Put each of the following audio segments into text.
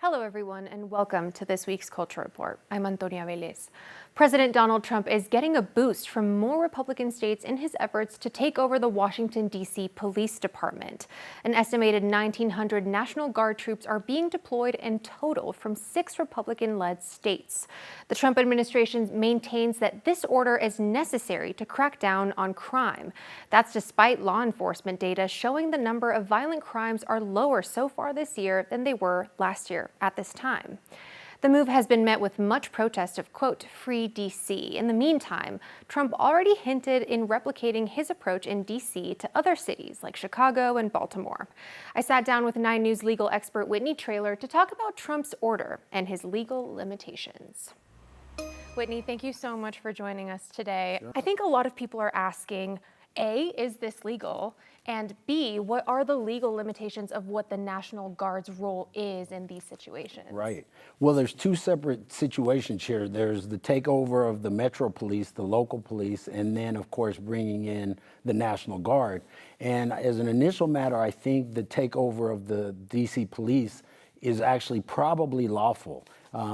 Hello, everyone, and welcome to this week's Culture Report. I'm Antonia Velez. President Donald Trump is getting a boost from more Republican states in his efforts to take over the Washington, D.C. Police Department. An estimated 1,900 National Guard troops are being deployed in total from 6 Republican-led states. The Trump administration maintains that this order is necessary to crack down on crime. That's despite law enforcement data showing the number of violent crimes are lower so far this year than they were last year at this time. The move has been met with much protest of, quote, free D.C. In the meantime, Trump already hinted in replicating his approach in D.C. to other cities like Chicago and Baltimore. I sat down with 9 News legal expert Whitney to talk about Trump's order and his legal limitations. Whitney, thank you so much for joining us today. Sure. I think a lot of people are asking, A, is this legal? And B, what are the legal limitations of what the National Guard's role is in these situations? Right. Well, there's 2 separate situations here. There's the takeover of the Metro Police, the local police, and then, of course, bringing in the National Guard. And as an initial matter, I think the takeover of the D.C. Police is actually probably lawful.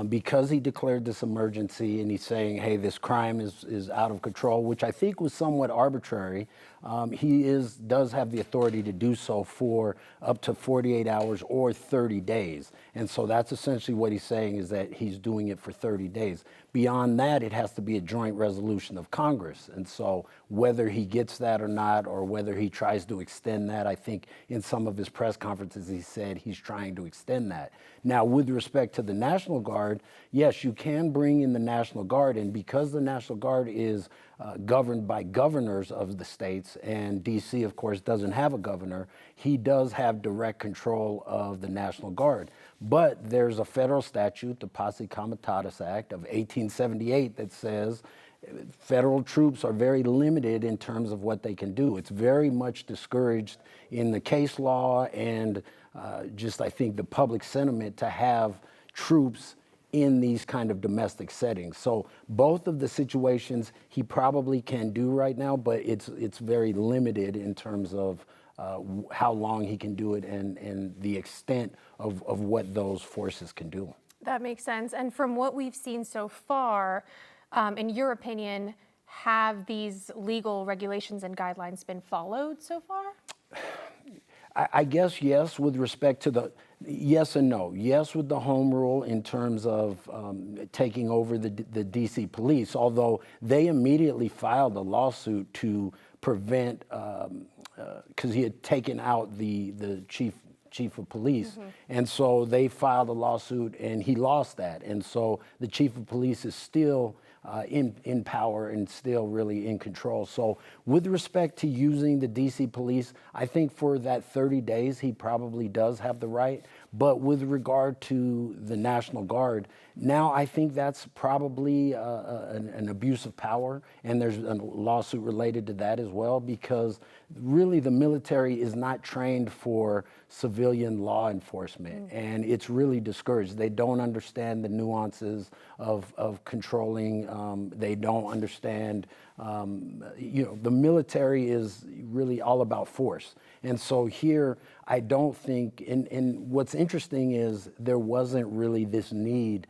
Because he declared this emergency and he's saying, hey, this crime is out of control, which I think was somewhat arbitrary. He does have the authority to do so for up to 48 hours or 30 days. And so that's essentially what he's saying, is that he's doing it for 30 days. Beyond that, it has to be a joint resolution of Congress. And so whether he gets that or not, or whether he tries to extend that, I think in some of his press conferences he said he's trying to extend that. Now, with respect to the National Guard, yes, you can bring in the National Guard, and because the National Guard is governed by governors of the states, and D.C., of course, doesn't have a governor, he does have direct control of the National Guard. But there's a federal statute, the Posse Comitatus Act of 1878, that says federal troops are very limited in terms of what they can do. It's very much discouraged in the case law and just, I think, the public sentiment to have troops in these kind of domestic settings. So both of the situations he probably can do right now, but it's very limited in terms of how long he can do it and the extent of what those forces can do. That makes sense. And from what we've seen so far, in your opinion, have these legal regulations and guidelines been followed so far? I guess yes, with respect to the yes and no. Yes, with the home rule in terms of taking over the D.C. police, although they immediately filed a lawsuit to prevent, because he had taken out the chief of police. Mm-hmm. And so they filed a lawsuit and he lost that. And so the chief of police is still in power and still really in control. So with respect to using the D.C. police, I think for that 30 days, he probably does have the right. But with regard to the National Guard, now I think that's probably an abuse of power. And there's a lawsuit related to that as well, because really the military is not trained for civilian law enforcement. And it's really discouraged. They don't understand the nuances of controlling. They don't understand, the military is really all about force. And so here, I don't think, and what's interesting is there wasn't really this need.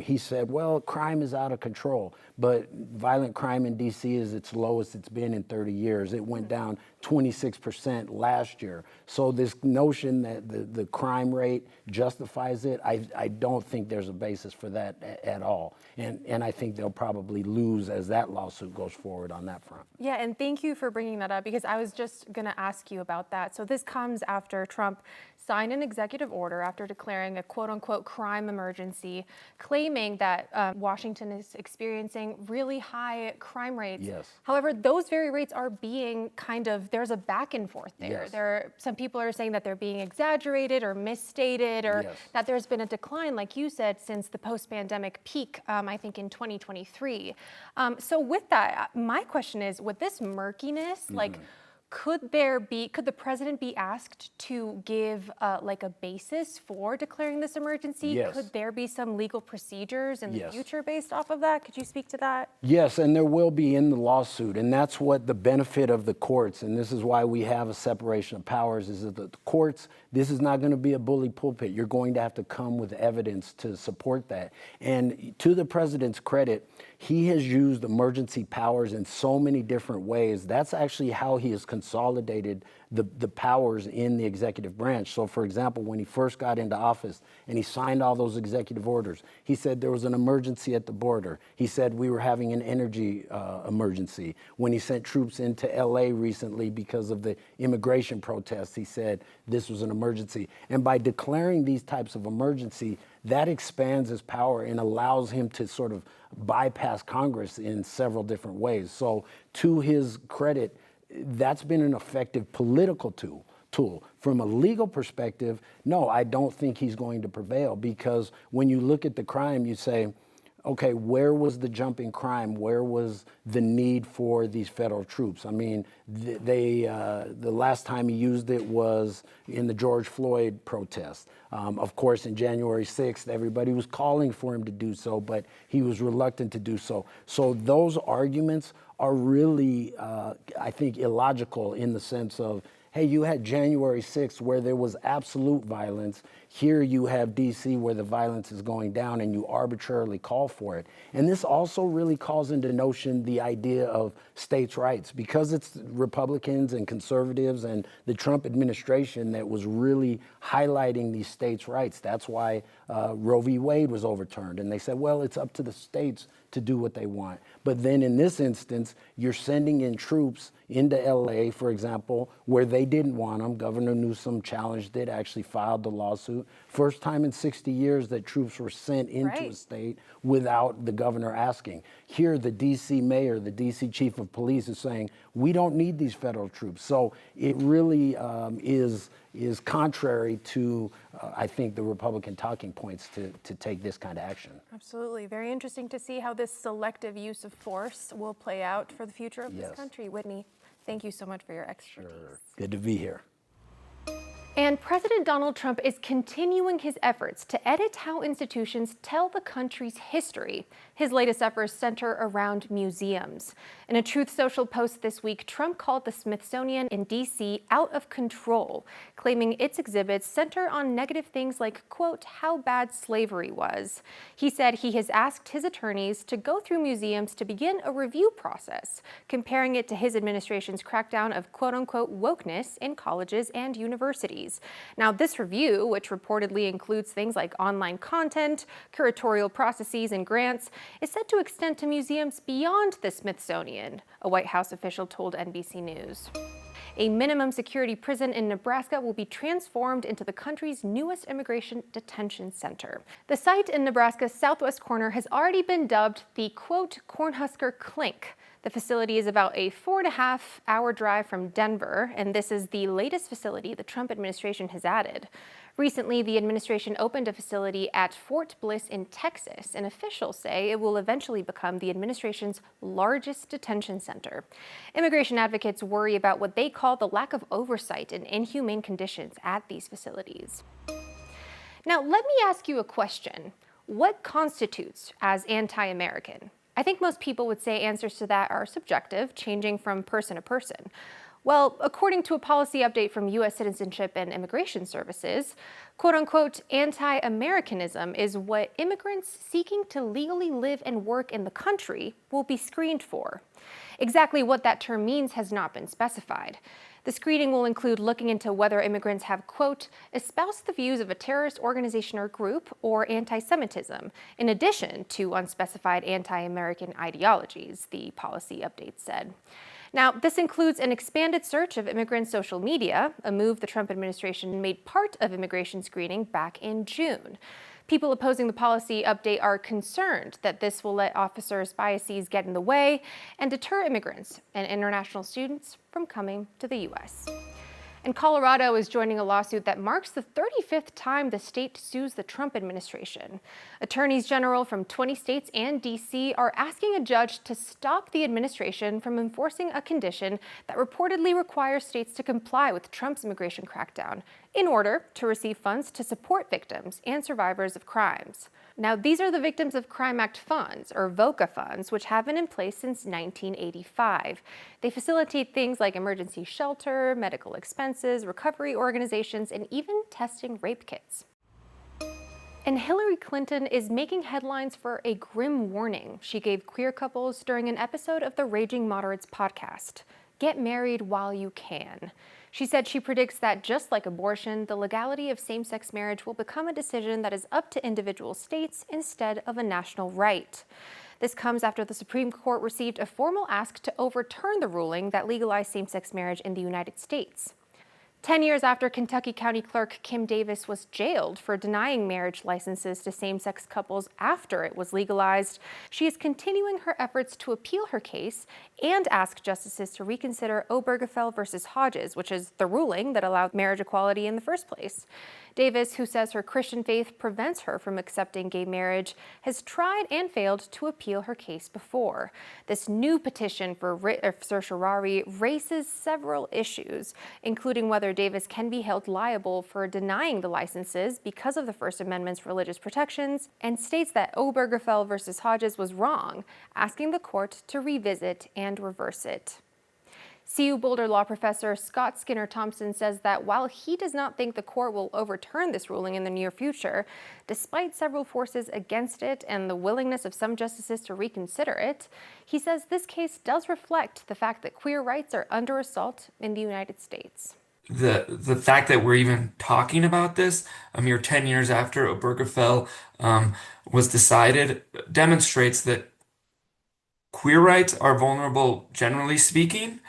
He said, well, crime is out of control, but violent crime in D.C. is its lowest it's been in 30 years. It went down 26% last year. So this notion that the crime rate justifies it, I don't think there's a basis for that at all. And I think they'll probably lose as that lawsuit goes forward on that front. Yeah, and thank you for bringing that up, because I was just going to ask you about that. So this comes after Trump signed an executive order after declaring a quote-unquote crime emergency, claiming that Washington is experiencing really high crime rates. Yes. However, those very rates are being there's a back and forth there. Yes. Some people are saying that they're being exaggerated or misstated, or yes, that there's been a decline, like you said, since the post-pandemic peak, I think in 2023. So with that, my question is, with this murkiness, like, Could the president be asked to give like a basis for declaring this emergency? Yes. Could there be some legal procedures in the Yes. future based off of that? Could you speak to that? Yes, and there will be in the lawsuit, and that's what the benefit of the courts, and this is why we have a separation of powers, is that the courts, this is not going to be a bully pulpit. You're going to have to come with evidence to support that. And to the president's credit, he has used emergency powers in so many different ways. That's actually how he has consolidated the powers in the executive branch. So for example, when he first got into office and he signed all those executive orders, he said there was an emergency at the border. He said we were having an energy emergency. When he sent troops into LA recently because of the immigration protests, he said this was an emergency. And by declaring these types of emergency, that expands his power and allows him to sort of bypass Congress in several different ways. So to his credit, that's been an effective political tool. From a legal perspective, no, I don't think he's going to prevail, because when you look at the crime, you say, okay, where was the jump in crime? Where was the need for these federal troops? I mean, the last time he used it was in the George Floyd protest. Of course, in January 6th, everybody was calling for him to do so, but he was reluctant to do so. So those arguments are really, I think, illogical in the sense of, hey, you had January 6th where there was absolute violence. Here you have D.C. where the violence is going down and you arbitrarily call for it. And this also really calls into notion the idea of states' rights, because it's Republicans and conservatives and the Trump administration that was really highlighting these states' rights. That's why Roe v. Wade was overturned. And they said, well, it's up to the states to do what they want. But then in this instance, you're sending in troops into LA, for example, where they didn't want them. Governor Newsom challenged it, actually filed the lawsuit. First time in 60 years that troops were sent into a state without the governor asking. Here, the DC mayor, the DC chief of police is saying, we don't need these federal troops. So it really is contrary to, I think, the Republican talking points to take this kind of action. Absolutely. Very interesting to see how this selective use of force will play out for the future of this country. Whitney, thank you so much for your expertise. Sure. Good to be here. And President Donald Trump is continuing his efforts to edit how institutions tell the country's history. His latest efforts center around museums. In a Truth Social post this week, Trump called the Smithsonian in D.C. out of control, claiming its exhibits center on negative things like, quote, how bad slavery was. He said he has asked his attorneys to go through museums to begin a review process, comparing it to his administration's crackdown of, quote unquote, wokeness in colleges and universities. Now, this review, which reportedly includes things like online content, curatorial processes, and grants, is set to extend to museums beyond the Smithsonian, a White House official told NBC News. A minimum security prison in Nebraska will be transformed into the country's newest immigration detention center. The site in Nebraska's southwest corner has already been dubbed the, quote, Cornhusker Clink. The facility is about a 4.5-hour drive from Denver, and this is the latest facility the Trump administration has added. Recently, the administration opened a facility at Fort Bliss in Texas, and officials say it will eventually become the administration's largest detention center. Immigration advocates worry about what they call the lack of oversight and inhumane conditions at these facilities. Now, let me ask you a question. What constitutes as anti-American? I think most people would say answers to that are subjective, changing from person to person. Well, according to a policy update from U.S. Citizenship and Immigration Services, quote-unquote, anti-Americanism is what immigrants seeking to legally live and work in the country will be screened for. Exactly what that term means has not been specified. The screening will include looking into whether immigrants have, quote, espoused the views of a terrorist organization or group or anti-Semitism, in addition to unspecified anti-American ideologies, the policy update said. Now, this includes an expanded search of immigrants' social media, a move the Trump administration made part of immigration screening back in June. People opposing the policy update are concerned that this will let officers' biases get in the way and deter immigrants and international students from coming to the U.S. And Colorado is joining a lawsuit that marks the 35th time the state sues the Trump administration. Attorneys general from 20 states and D.C. are asking a judge to stop the administration from enforcing a condition that reportedly requires states to comply with Trump's immigration crackdown in order to receive funds to support victims and survivors of crimes. Now, these are the Victims of Crime Act funds, or VOCA funds, which have been in place since 1985. They facilitate things like emergency shelter, medical expenses, recovery organizations, and even testing rape kits. And Hillary Clinton is making headlines for a grim warning she gave queer couples during an episode of the Raging Moderates podcast. Get married while you can. She said she predicts that just like abortion, the legality of same-sex marriage will become a decision that is up to individual states instead of a national right. This comes after the Supreme Court received a formal ask to overturn the ruling that legalized same-sex marriage in the United States. 10 years after Kentucky County Clerk Kim Davis was jailed for denying marriage licenses to same-sex couples after it was legalized, she is continuing her efforts to appeal her case and ask justices to reconsider Obergefell versus Hodges, which is the ruling that allowed marriage equality in the first place. Davis, who says her Christian faith prevents her from accepting gay marriage, has tried and failed to appeal her case before. This new petition for writ of certiorari raises several issues, including whether Davis can be held liable for denying the licenses because of the First Amendment's religious protections, and states that Obergefell versus Hodges was wrong, asking the court to revisit and reverse it. CU Boulder law professor Scott Skinner Thompson says that while he does not think the court will overturn this ruling in the near future, despite several forces against it and the willingness of some justices to reconsider it, he says this case does reflect the fact that queer rights are under assault in the United States. The fact that we're even talking about this a mere 10 years after Obergefell was decided demonstrates that queer rights are vulnerable generally speaking,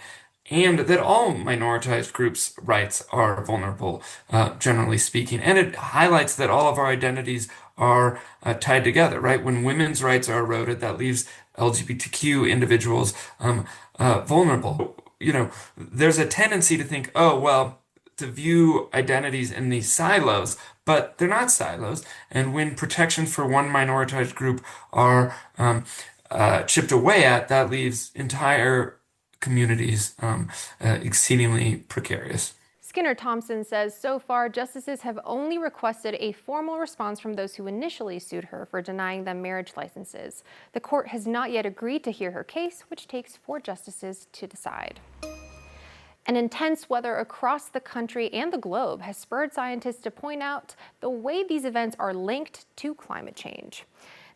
and that all minoritized groups' rights are vulnerable, generally speaking. And it highlights that all of our identities are tied together, right? When women's rights are eroded, that leaves LGBTQ individuals vulnerable. You know, there's a tendency to think, oh, well, to view identities in these silos, but they're not silos. And when protections for one minoritized group are chipped away at, that leaves entire communities exceedingly precarious. Skinner Thompson says so far, justices have only requested a formal response from those who initially sued her for denying them marriage licenses. The court has not yet agreed to hear her case, which takes 4 justices to decide. And intense weather across the country and the globe has spurred scientists to point out the way these events are linked to climate change.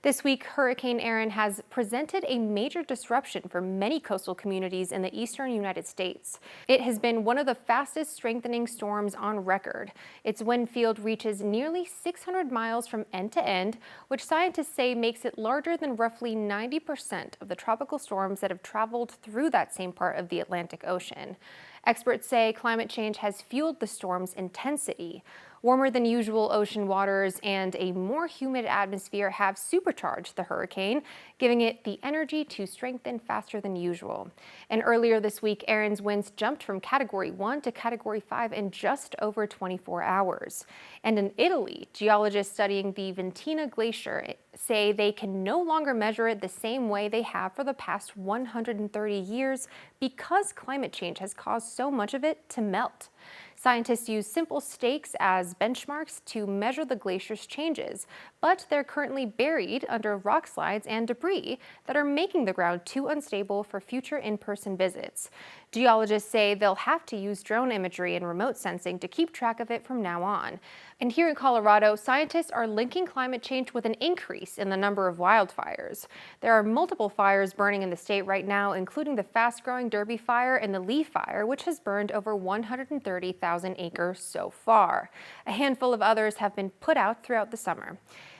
This week, Hurricane Erin has presented a major disruption for many coastal communities in the eastern United States. It has been one of the fastest strengthening storms on record. Its wind field reaches nearly 600 miles from end to end, which scientists say makes it larger than roughly 90% of the tropical storms that have traveled through that same part of the Atlantic Ocean. Experts say climate change has fueled the storm's intensity. Warmer than usual ocean waters and a more humid atmosphere have supercharged the hurricane, giving it the energy to strengthen faster than usual. And earlier this week, Erin's winds jumped from Category 1 to Category 5 in just over 24 hours. And in Italy, geologists studying the Ventina Glacier say they can no longer measure it the same way they have for the past 130 years because climate change has caused so much of it to melt. Scientists use simple stakes as benchmarks to measure the glacier's changes, but they're currently buried under rock slides and debris that are making the ground too unstable for future in-person visits. Geologists say they'll have to use drone imagery and remote sensing to keep track of it from now on. And here in Colorado, scientists are linking climate change with an increase in the number of wildfires. There are multiple fires burning in the state right now, including the fast-growing Derby Fire and the Lee Fire, which has burned over 130,000 acres so far. A handful of others have been put out throughout the summer.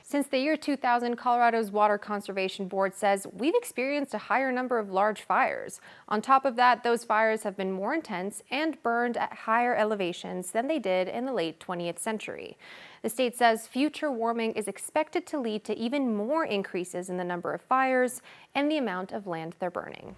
Since the year 2000, Colorado's Water Conservation Board says we've experienced a higher number of large fires. On top of that, those fires have been more intense and burned at higher elevations than they did in the late 20th century. The state says future warming is expected to lead to even more increases in the number of fires and the amount of land they're burning.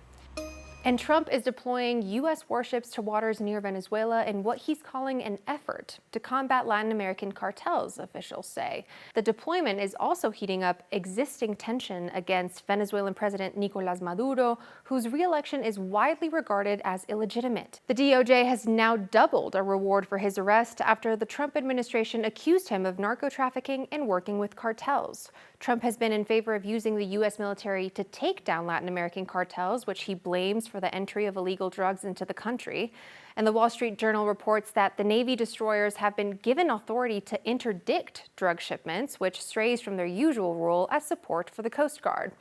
And Trump is deploying U.S. warships to waters near Venezuela in what he's calling an effort to combat Latin American cartels, officials say. The deployment is also heating up existing tension against Venezuelan President Nicolás Maduro, whose re-election is widely regarded as illegitimate. The DOJ has now doubled a reward for his arrest after the Trump administration accused him of narco-trafficking and working with cartels. Trump has been in favor of using the U.S. military to take down Latin American cartels, which he blames for the entry of illegal drugs into the country. And the Wall Street Journal reports that the Navy destroyers have been given authority to interdict drug shipments, which strays from their usual role as support for the Coast Guard.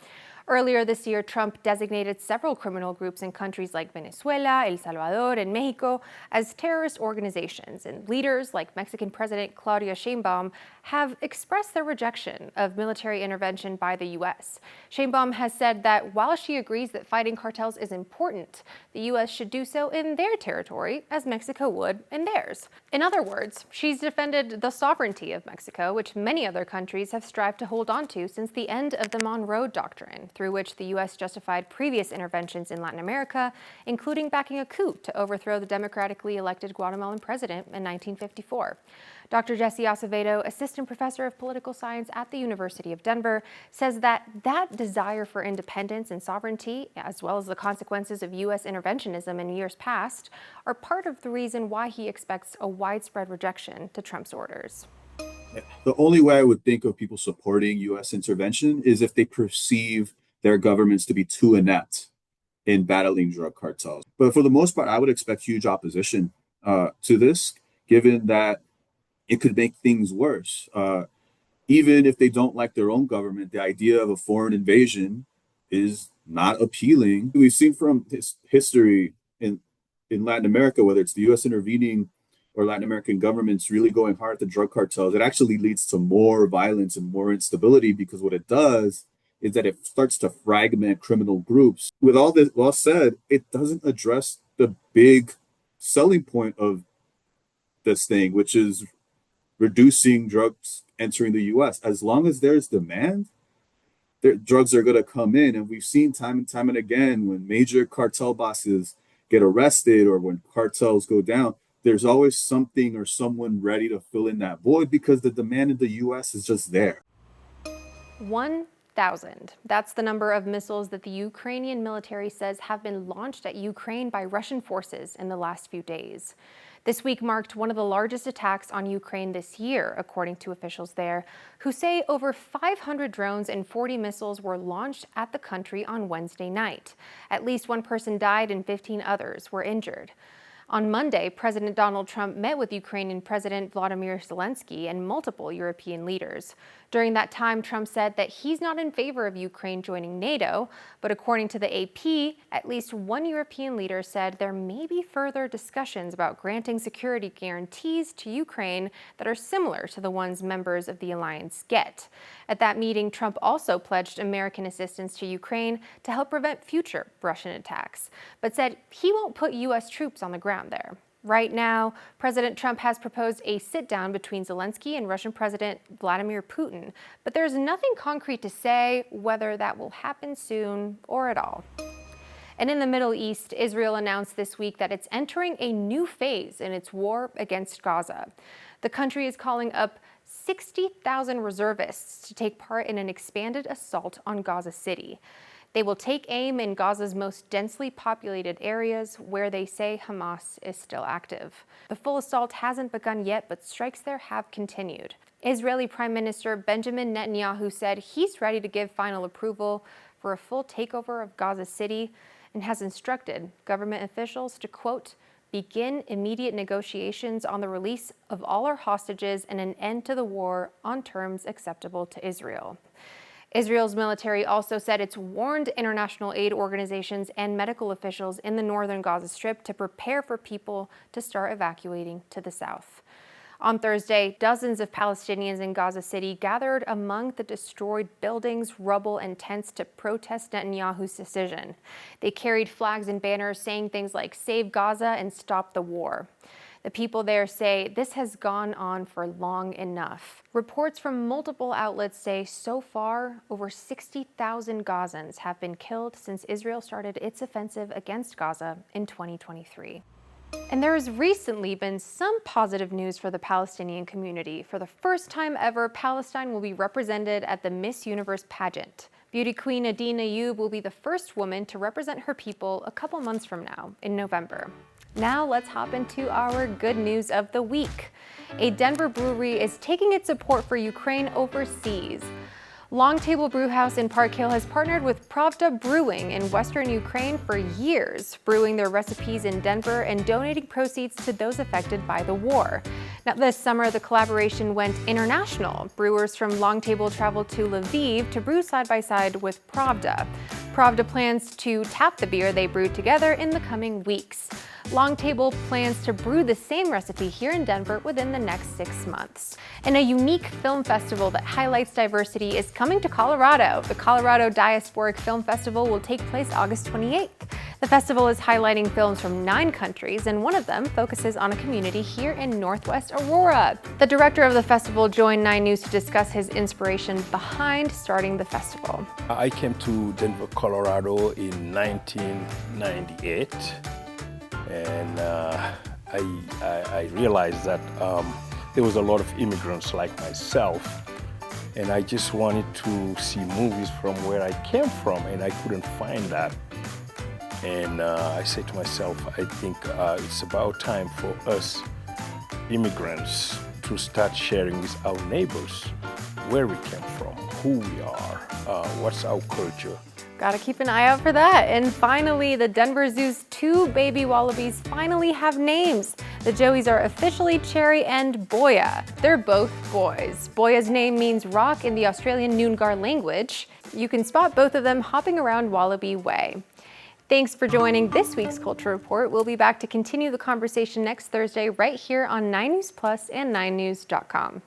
Earlier this year, Trump designated several criminal groups in countries like Venezuela, El Salvador, and Mexico as terrorist organizations, and leaders like Mexican President Claudia Sheinbaum have expressed their rejection of military intervention by the U.S. Sheinbaum has said that while she agrees that fighting cartels is important, the U.S. should do so in their territory as Mexico would in theirs. In other words, she's defended the sovereignty of Mexico, which many other countries have strived to hold on to since the end of the Monroe Doctrine, through which the U.S. justified previous interventions in Latin America, including backing a coup to overthrow the democratically elected Guatemalan president in 1954. Dr. Jesse Acevedo, assistant professor of political science at the University of Denver, says that desire for independence and sovereignty, as well as the consequences of U.S. interventionism in years past, are part of the reason why he expects a widespread rejection to Trump's orders. The only way I would think of people supporting U.S. intervention is if they perceive their governments to be too inept in battling drug cartels. But for the most part, I would expect huge opposition to this, given that it could make things worse. Even if they don't like their own government, the idea of a foreign invasion is not appealing. We've seen from history in Latin America, whether it's the U.S. intervening or Latin American governments really going hard at the drug cartels, it actually leads to more violence and more instability, because what it does is that it starts to fragment criminal groups. With all this well said, it doesn't address the big selling point of this thing, which is reducing drugs entering the U.S. As long as there's demand, drugs are going to come in. And we've seen time and time and again, when major cartel bosses get arrested or when cartels go down, there's always something or someone ready to fill in that void, because the demand in the U.S. is just there. 1,000. That's the number of missiles that the Ukrainian military says have been launched at Ukraine by Russian forces in the last few days. This week marked one of the largest attacks on Ukraine this year, according to officials there, who say over 500 drones and 40 missiles were launched at the country on Wednesday night. At least one person died and 15 others were injured. On Monday, President Donald Trump met with Ukrainian President Volodymyr Zelensky and multiple European leaders. During that time, Trump said that he's not in favor of Ukraine joining NATO, but according to the AP, at least one European leader said there may be further discussions about granting security guarantees to Ukraine that are similar to the ones members of the alliance get. At that meeting, Trump also pledged American assistance to Ukraine to help prevent future Russian attacks, but said he won't put U.S. troops on the ground there. Right now, President Trump has proposed a sit-down between Zelensky and Russian President Vladimir Putin, but there's nothing concrete to say whether that will happen soon or at all. And in the Middle East, Israel announced this week that it's entering a new phase in its war against Gaza. The country is calling up 60,000 reservists to take part in an expanded assault on Gaza City. They will take aim in Gaza's most densely populated areas, where they say Hamas is still active. The full assault hasn't begun yet, but strikes there have continued. Israeli Prime Minister Benjamin Netanyahu said he's ready to give final approval for a full takeover of Gaza City, and has instructed government officials to, quote, begin immediate negotiations on the release of all our hostages and an end to the war on terms acceptable to Israel. Israel's military also said it's warned international aid organizations and medical officials in the northern Gaza Strip to prepare for people to start evacuating to the south. On Thursday, dozens of Palestinians in Gaza City gathered among the destroyed buildings, rubble, and tents to protest Netanyahu's decision. They carried flags and banners saying things like "Save Gaza" and "Stop the war." The people there say this has gone on for long enough. Reports from multiple outlets say so far, over 60,000 Gazans have been killed since Israel started its offensive against Gaza in 2023. And there has recently been some positive news for the Palestinian community. For the first time ever, Palestine will be represented at the Miss Universe pageant. Beauty queen Adine Ayoub will be the first woman to represent her people a couple months from now, in November. Now let's hop into our good news of the week. A Denver brewery is taking its support for Ukraine overseas. Long Table Brewhouse in Park Hill has partnered with Pravda Brewing in Western Ukraine for years, brewing their recipes in Denver and donating proceeds to those affected by the war. Now, this summer, the collaboration went international. Brewers from Long Table traveled to Lviv to brew side by side with Pravda. Pravda plans to tap the beer they brewed together in the coming weeks. Long Table plans to brew the same recipe here in Denver within the next 6 months. And a unique film festival that highlights diversity is coming to Colorado. The Colorado Diasporic Film Festival will take place August 28th. The festival is highlighting films from 9 countries, and one of them focuses on a community here in Northwest Aurora. The director of the festival joined 9 News to discuss his inspiration behind starting the festival. I came to Denver, Colorado in 1998. And I realized that there was a lot of immigrants like myself, and I just wanted to see movies from where I came from, and I couldn't find that. And I said to myself, I think it's about time for us immigrants to start sharing with our neighbors where we came from, who we are, what's our culture. Gotta keep an eye out for that. And finally, the Denver Zoo's 2 baby wallabies finally have names. The Joeys are officially Cherry and Boya. They're both boys. Boya's name means rock in the Australian Noongar language. You can spot both of them hopping around Wallaby Way. Thanks for joining this week's Culture Report. We'll be back to continue the conversation next Thursday right here on 9 News Plus and 9news.com.